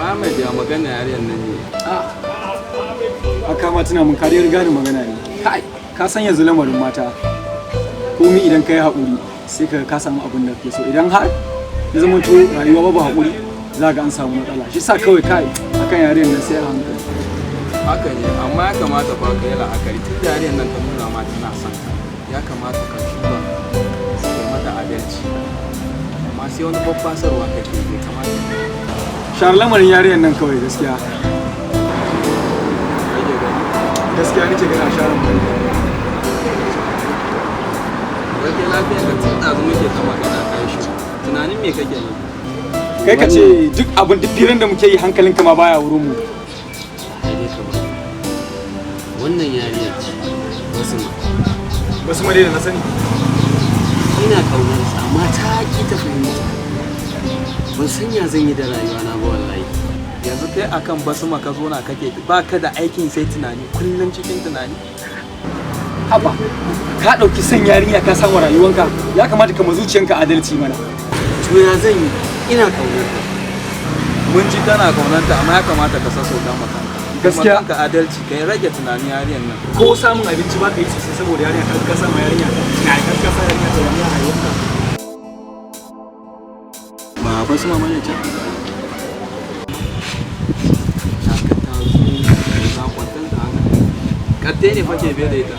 Ahmed ya magana yariyar nan ne. Haka ma tuna mun kariyar gane magana ne. Kai, ka san yanzu lamarin mata. Komi idan kai haƙuri sai ka samu abin da kake so. Idan har ya zama to rayuwa babu haƙuri za ga an samu matsala. Shi sa kawai kai akan yariyar nan sai a hankali. Haka ne, amma ya kamata fa ka yi la'akari tun yariyar nan ta nuna ma tana son ka. Ya kamata ka duba sai mata adalci. Amma sai wani babbasarwa kake bai kamata. Shar lamarin yariyar nan kawai gaskiya. Gaskiya nake gana sharan mai. Wake lafiyar da tun ɗazu muke ta magana kai shi. Tunanin me kake yi? Kai ka ce duk abin duk firin da muke yi hankalinka ma baya wurin mu. Wannan yariya ce wasu ma dai da na sani. Ina kaunar sa amma ta ki ta fahimta. Ban san ya zan yi da rayuwa na ba wallahi. Yanzu kai akan basuma ka zo na kake ba ka da aikin sai tunani kullum cikin tunani. Haba, ka ɗauki son yarinya ka samu rayuwanka, ya kamata ka ma zuciyanka adalci mana. To ya zan yi? Ina kaunar ta. Mun ji kana kaunanta amma ya kamata ka sassauta maka. Gaskiya ka adalci kai rage tunani yariyar nan. Ko samun abinci ba ka yi sosai saboda yarinya ka samu yarinya ka sa yarinya ta wani rayuwarka. Ba basuma bane ce. Kadde ne fake bai da ita.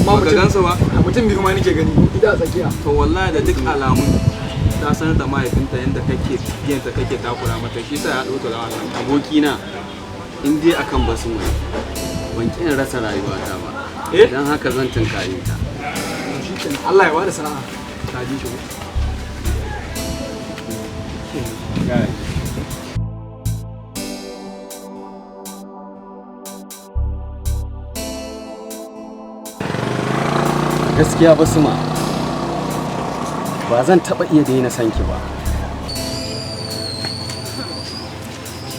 Amma ka gansa ba? Mutum biyu ma nake gani, ida tsakiya. To wallahi da duk alamun ta sanar da mahaifinta yadda kake biyanta kake takura mata shi sa ya ɗauka da wannan. Abokina in dai akan basu mai ban kin rasa rayuwata ba. Dan haka zan tunkare ta. Allah ya bada sa'a. Ka ji shi. Gaskiya basuma ba zan taba iya daina san ki ba.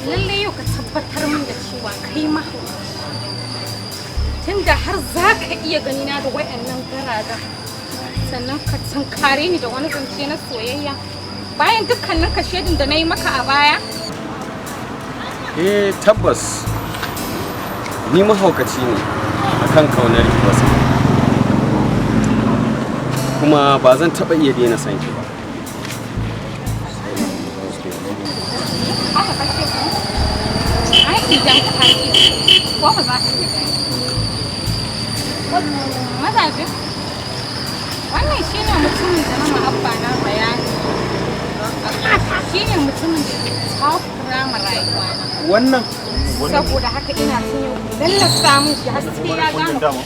Lalle yau ka tabbatar min da cewa kai ma tunda har za ka iya gani na da wayannan garaga sannan ka tunkare ni da wani zance na soyayya bayan dukkanin ka shedin da na yi maka a baya. Tabbas ni mahaukaci ne akan kaunar ki basuma. Kuma ba zan taɓa iya daina san ki ba. Haka kace ku? Ai idan ka haƙi ko ba za ka iya gani. Mazaje, wannan shi ne mutumin da mama abba na bayani. Shi ne mutumin da ke takura ma rayuwa na. Wannan? Saboda haka ina son yau lallasa min shi har sai ya gane.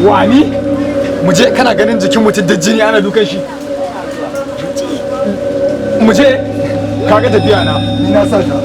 Wani? Mu je kana ganin jikin mutum da jini ana dukan shi. Mu je kaga tafiya na ni na sa ta.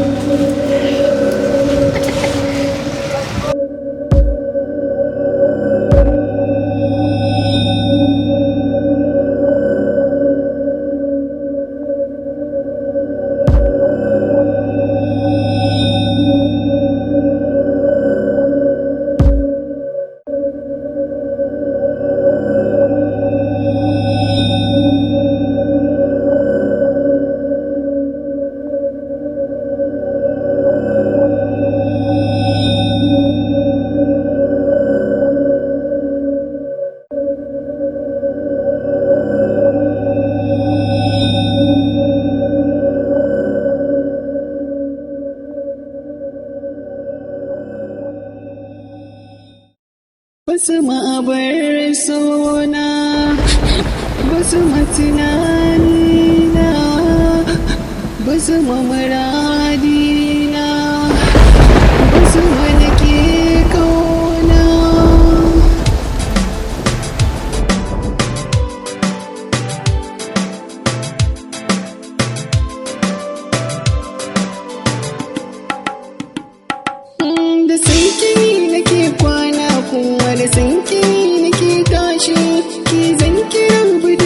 Basu ma'abar sona, basu matunanina, basu mamaradina, basu manake kauna. Da sanki nake kwana kuma da sanki nake tashi ki zan ki rubuta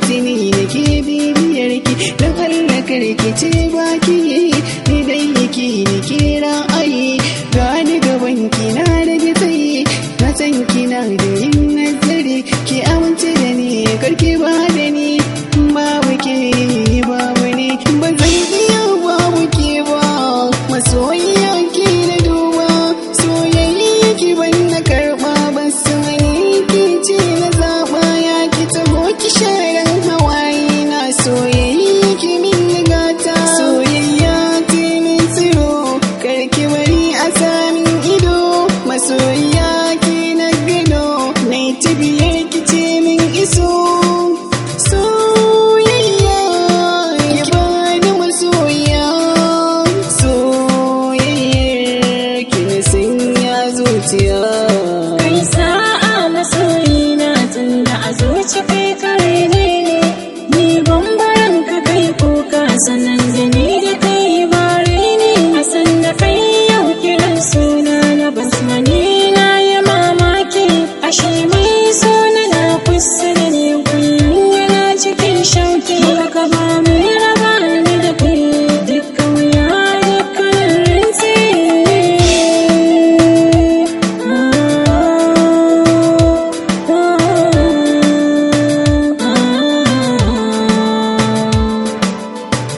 tini nake bibiyar ki don Allah karki ce baki ni dai yake ni kira ai gani gaban ki na rage tsaye na san kina da yin nazari ki amince da ni karki ba da ni babu ke babu ne ba zan iya babu ke ba masoyiya ki na duba soyayya ki ban na karba ban sani ki ce na zaba ya ki taho ki sharan hawaye na soyayya ki min gata soyayya ki min tsiro karki bari a samin ido masoyiya ki na gado na ta biyar ki ce min iso soyayya ki bani masoyiya soyayyar ki na sanya zuciya Kai sa'a masoyina tunda a zuci kai kare ne ni bambaran ka kai kuka sanan da ni da kai bare ne a san da kai yau kiran suna na basmani na ya mamaki ashe mai suna na kusa da ni kullum yana cikin shauki ka ba mai raba ni da kai dukkan wuya dukkan rinsi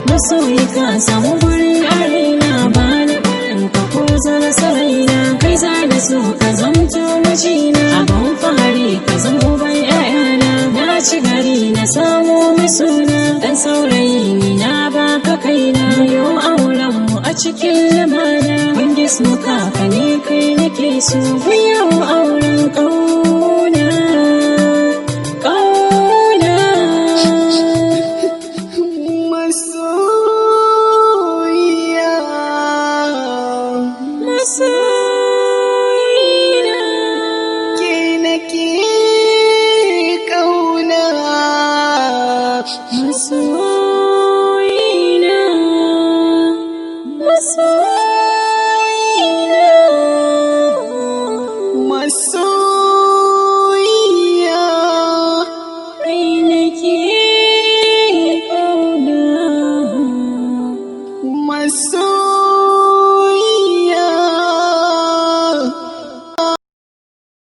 masoyi ka samu guri a raina ba na barin ka ko zara saraina kai za da so ka zamto mijina abin fahari ka zama ban ƴaƴana na ci gari na samo mai suna dan saurayi ni na baka kaina yau auren mu a cikin lamana wanda suka ka ne kai nake so yau auren ƙauna ƙauna masoyiya masoyina ke nake kauna masoyina masoyina masoyiya kai nake ƙauna masoyiya